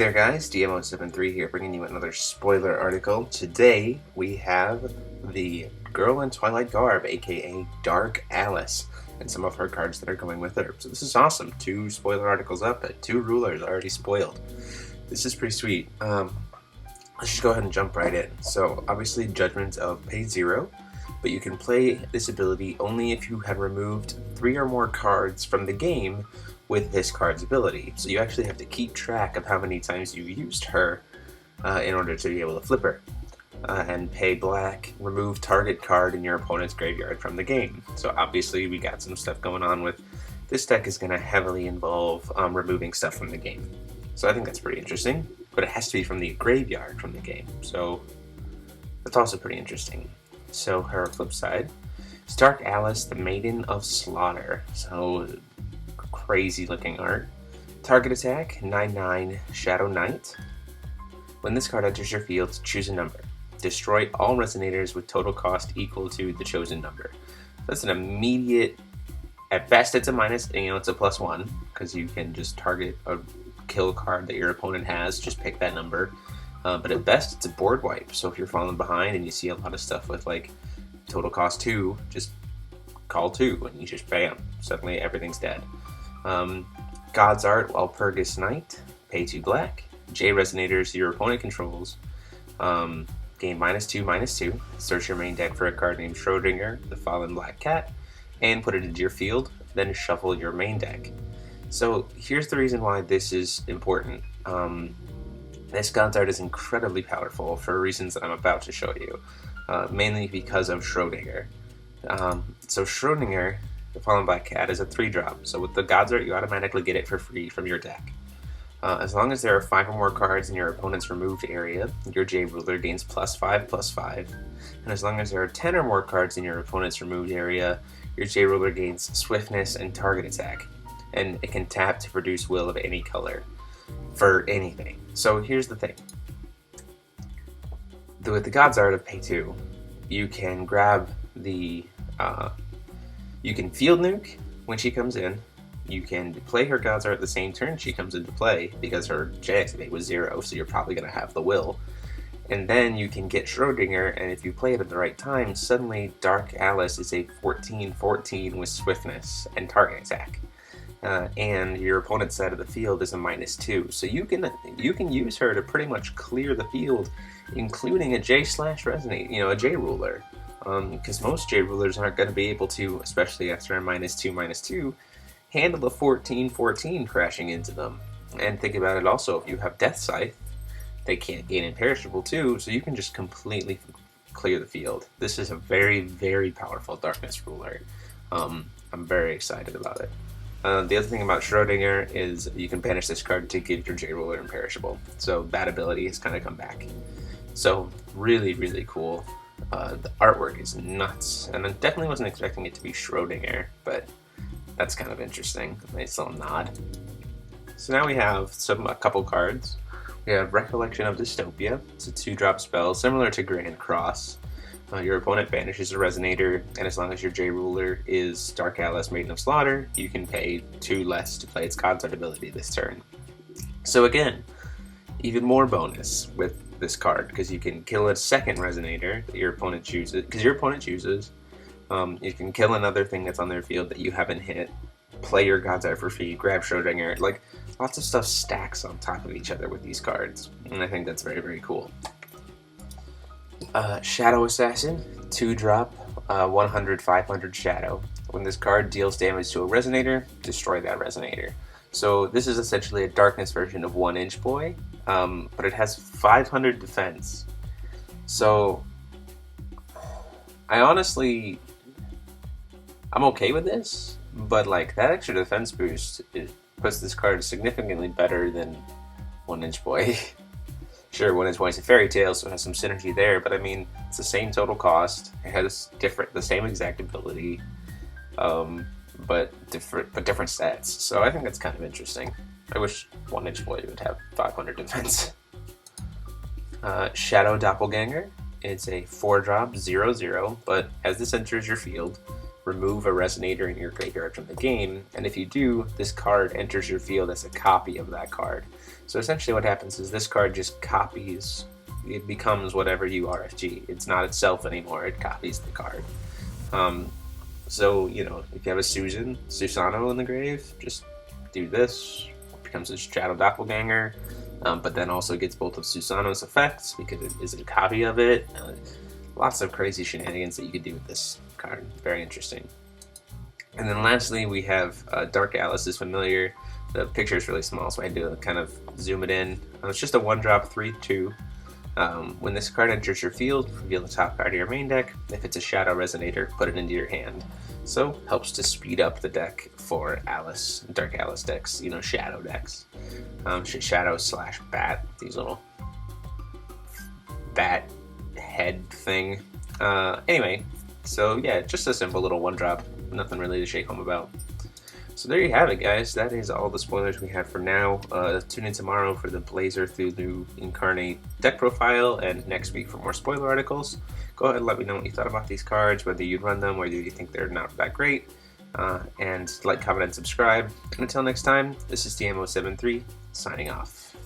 there guys, DMO73 here bringing you another spoiler article. Today we have the girl in Twilight garb, aka Dark Alice, and some of her cards that are going with her. So this is awesome. 2 spoiler articles up, and 2 rulers already spoiled. This is pretty sweet. Let's just go ahead and jump right in. So obviously Judgment of pay 0, but you can play this ability only if you have removed 3 or more cards from the game with this card's ability. So you actually have to keep track of how many times you've used her in order to be able to flip her. And pay black, remove target card in your opponent's graveyard from the game. So obviously we got some stuff going on with this deck is going to heavily involve removing stuff from the game. So I think that's pretty interesting, but it has to be from the graveyard from the game. So that's also pretty interesting. So her flip side is Dark Alice, the Maiden of Slaughter. So crazy looking art. Target attack, 9/9 Shadow Knight. When this card enters your field, choose a number. Destroy all resonators with total cost equal to the chosen number. That's an immediate, at best it's a minus, it's a +1, because you can just target a kill card that your opponent has, just pick that number. But at best it's a board wipe, so if you're falling behind and you see a lot of stuff with like total cost 2, just call 2 and you just bam, suddenly everything's dead. God's Art, Walpurgis Knight, pay 2 black. J resonators your opponent controls, gain -2/-2. Search your main deck for a card named Schrodinger, the Fallen Black Cat, and put it into your field, then shuffle your main deck. So here's the reason why this is important. This God's Art is incredibly powerful for reasons that I'm about to show you, mainly because of Schrodinger. So Schrodinger, the Fallen Black Cat, is a 3-drop, so with the God's Art you automatically get it for free from your deck. As long as there are 5 or more cards in your opponent's removed area, your J Ruler gains +5/+5, and as long as there are 10 or more cards in your opponent's removed area, your J Ruler gains Swiftness and Target Attack, and it can tap to produce will of any color, for anything. So here's the thing. With the God's Art of pay 2, you can grab the you can field nuke when she comes in. You can play her God's Art the same turn she comes into play because her J activate was 0, so you're probably going to have the will. And then you can get Schrodinger, and if you play it at the right time, suddenly Dark Alice is a 14/14 with Swiftness and Target Attack. And your opponent's side of the field is a -2. So you can use her to pretty much clear the field, including a J/Resonate, a J Ruler. Because most J Rulers aren't going to be able to, especially after a -2/-2, handle a 14/14 crashing into them. And think about it also, if you have Death Scythe, they can't gain Imperishable too, so you can just completely clear the field. This is a very, very powerful Darkness Ruler. I'm very excited about it. The other thing about Schrodinger is you can banish this card to give your J Ruler Imperishable, so that ability has kind of come back. So really, really cool. The artwork is nuts, and I definitely wasn't expecting it to be Schrodinger, but that's kind of interesting. Nice little nod. So now we have a couple cards. We have Recollection of Dystopia. It's a 2-drop spell similar to Grand Cross. Your opponent banishes a resonator, and as long as your J Ruler is Dark Alice, Maiden of Slaughter, you can pay 2 less to play its God's Art ability this turn. So again, even more bonus with this card, because you can kill a second resonator that your opponent chooses. You can kill another thing that's on their field that you haven't hit, play your God's Art for free, grab Schrodinger. Like, lots of stuff stacks on top of each other with these cards, and I think that's very, very cool. Shadow Assassin, 2-drop, 100/500 Shadow. When this card deals damage to a resonator, destroy that resonator. So this is essentially a Darkness version of 1-Inch Boy, but it has 500 defense. So I'm okay with this, but like that extra defense boost puts this card significantly better than 1-Inch Boy. Sure, 1-Inch Boy is a fairy tale, so it has some synergy there, but I mean, it's the same total cost. It has the same exact ability, but different stats. So I think that's kind of interesting. I wish 1-Inch Boy would have 500 defense. Shadow Doppelganger. It's a 4-drop 0/0, but as this enters your field, remove a Resonator in your graveyard from the game, and if you do, this card enters your field as a copy of that card. So essentially what happens is this card just copies, it becomes whatever you RFG. It's not itself anymore, it copies the card. So, you know, if you have a Susano in the grave, just do this, it becomes a Shadow Doppelganger, but then also gets both of Susano's effects because it is a copy of it. Lots of crazy shenanigans that you could do with this card. Very interesting. And then lastly, we have Dark Alice is familiar. The picture is really small, so I had to kind of zoom it in. It's just a 1-drop 3/2. When this card enters your field, reveal the top card of your main deck. If it's a Shadow Resonator, put it into your hand. So, helps to speed up the deck for Alice, Dark Alice decks, you know, Shadow decks. Shadow / Bat, these little bat head thing. Anyway, so yeah, just a simple little 1-drop, nothing really to shake home about. So there you have it, guys. That is all the spoilers we have for now. Tune in tomorrow for the Blazer Cthulhu Incarnate deck profile, and next week for more spoiler articles. Go ahead and let me know what you thought about these cards, whether you'd run them, whether you think they're not that great. And like, comment, and subscribe. And until next time, this is TMO73, signing off.